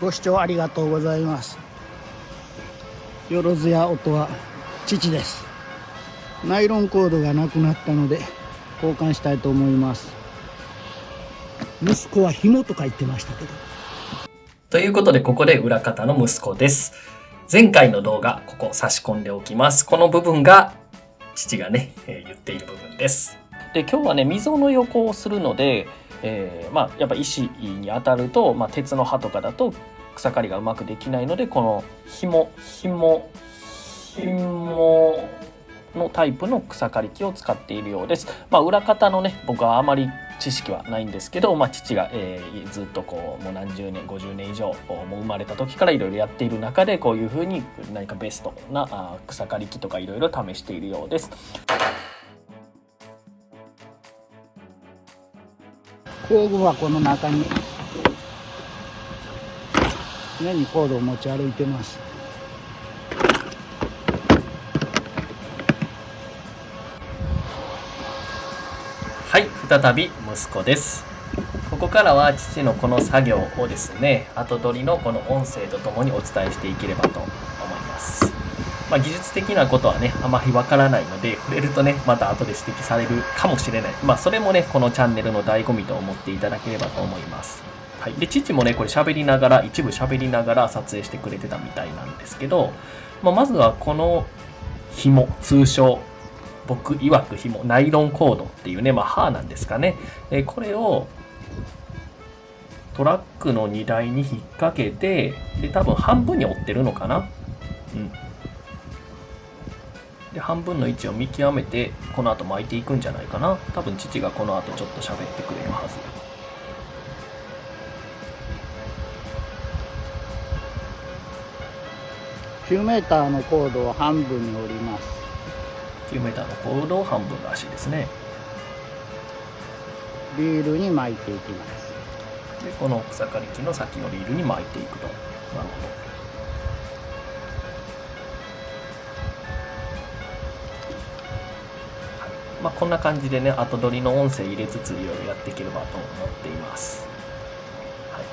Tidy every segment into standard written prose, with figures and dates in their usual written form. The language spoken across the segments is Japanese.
ご視聴ありがとうございます。よろずやotowa父です。ナイロンコードがなくなったので交換したいと思います。息子は紐とか言ってましたけど。ということで、ここで裏方の息子です。前回の動画、ここ差し込んでおきます。この部分が父がね、言っている部分です。で、今日はね、溝の横をするので、やっぱ石に当たると、鉄の刃とかだと草刈りがうまくできないので、この紐のタイプの草刈り機を使っているようです。裏方のね、僕はあまり知識はないんですけど、父が、ずっとこうもう何十年50年以上もう生まれた時からいろいろやっている中で、こういう風に何かベストな草刈り機とかいろいろ試しているようです。工具箱の中に常にコードを持ち歩いてます。はい、再び息子です。ここからは父のこの作業をですね、後取りのこの音声とともにお伝えしていければと思います。技術的なことはね、あまりわからないので、触れるとね、また後で指摘されるかもしれない。それもね、このチャンネルの醍醐味と思っていただければと思います。はい。で、父もね、これ一部喋りながら撮影してくれてたみたいなんですけど、まずはこの紐、通称、僕曰く紐、ナイロンコードっていうね、刃なんですかね。これをトラックの荷台に引っ掛けて、で、多分半分に折ってるのかな。で、半分の位置を見極めて、この後巻いていくんじゃないかな。多分父がこの後ちょっと喋ってくれるはず。9m のコードを半分に折ります。9m のコードを半分らしいですね。リールに巻いていきます。で、この草刈り機の先のリールに巻いていくと。なるほど。こんな感じでね、後取りの音声入れつついろいろやっていければと思っています。はい。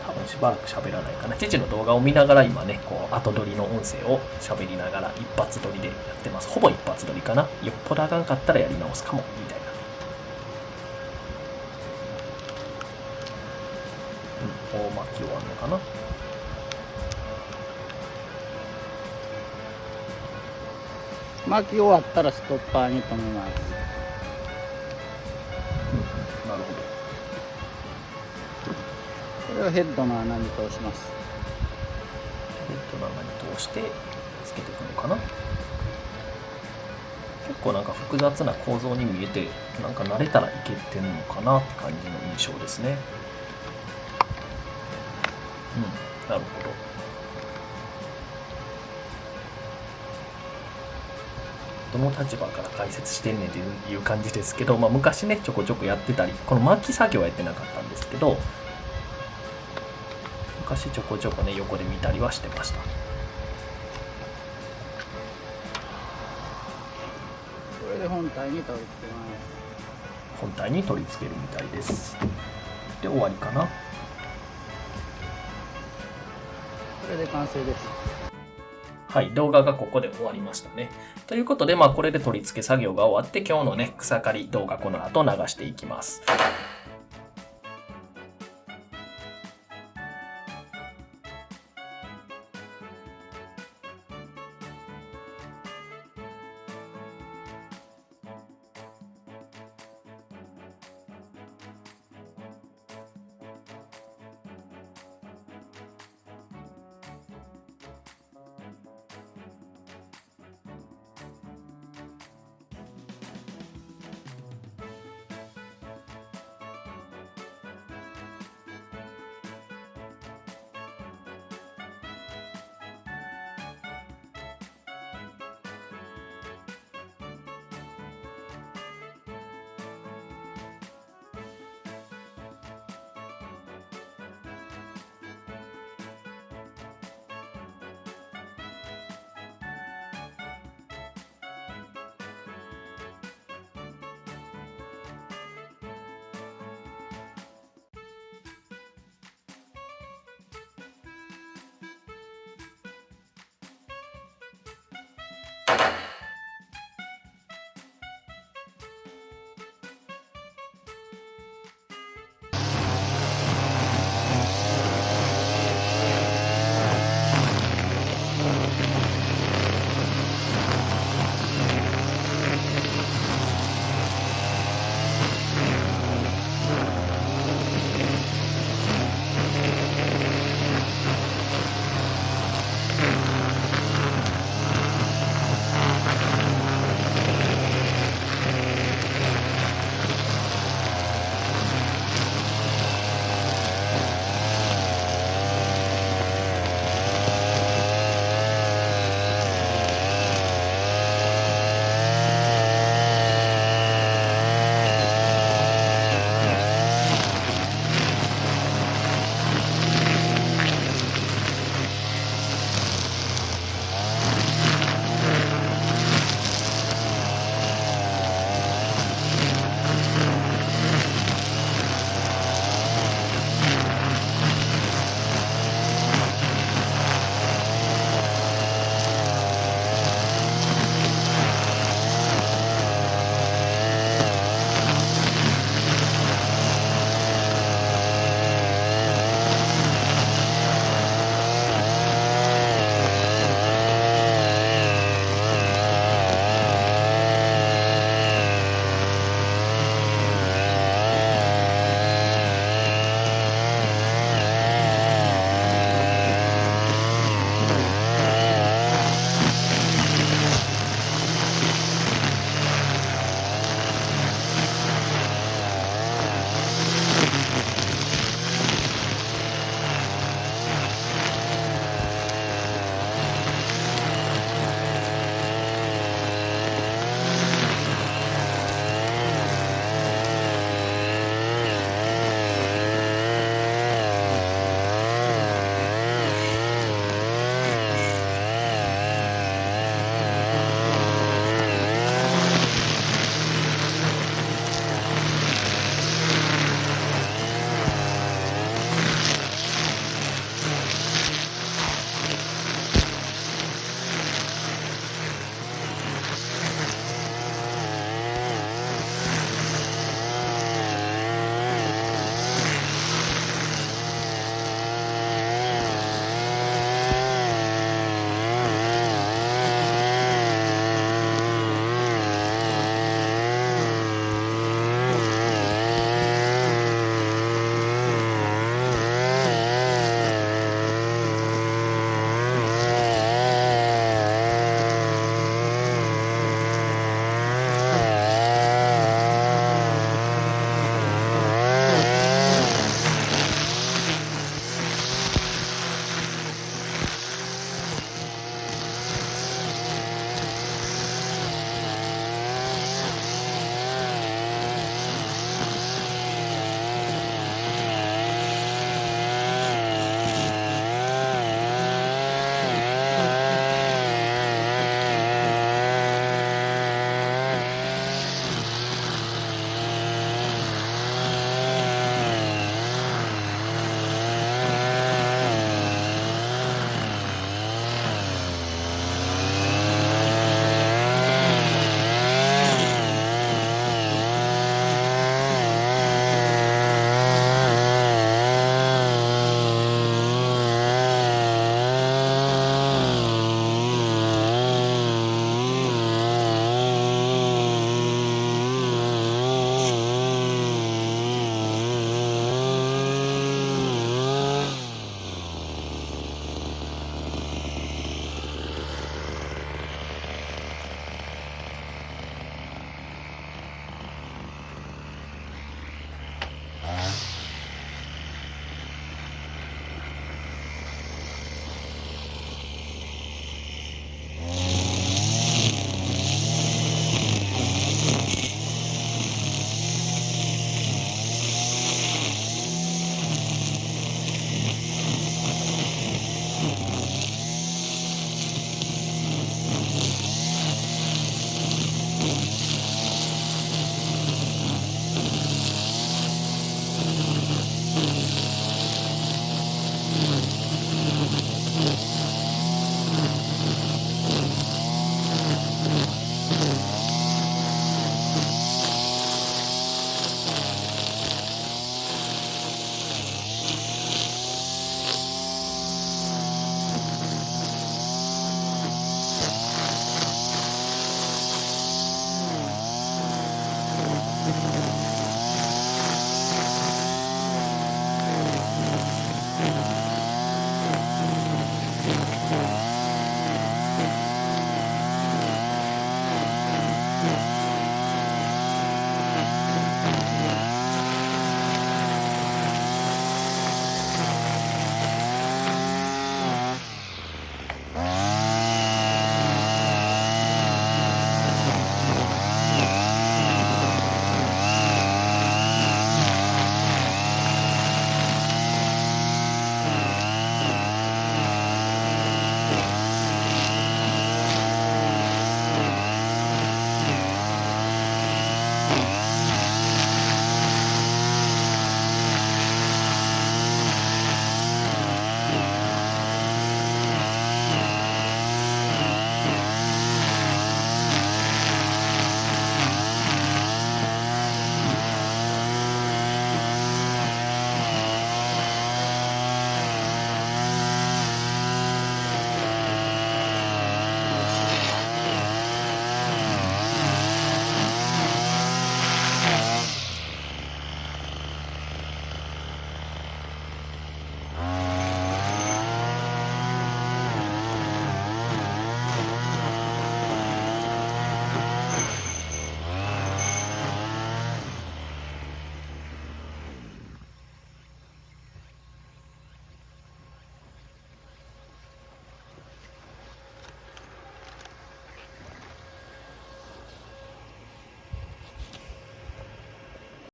多分しばらく喋らないかな。父の動画を見ながら今ね、こう後取りの音声を喋りながら一発撮りでやってます。ほぼ一発撮りかな。よっぽどあかんかったらやり直すかも、みたいな。大巻き終わるのかな。巻き終わったらストッパーに止めます。なるほど。これをヘッドの穴に通します。ヘッドの穴に通してつけていくのかな。結構なんか複雑な構造に見えて、なんか慣れたらいけてるのかなって感じの印象ですね。なるほど。どの立場から解説してんねんっていう感じですけど、昔ね、ちょこちょこやってたり、この巻き作業はやってなかったんですけど、昔ちょこちょこね、横で見たりはしてました。これで本体に取り付けます。本体に取り付けるみたいです。で、終わりかな。これで完成です。はい、動画がここで終わりましたね。ということで、これで取り付け作業が終わって、今日のね、草刈り動画この後流していきます。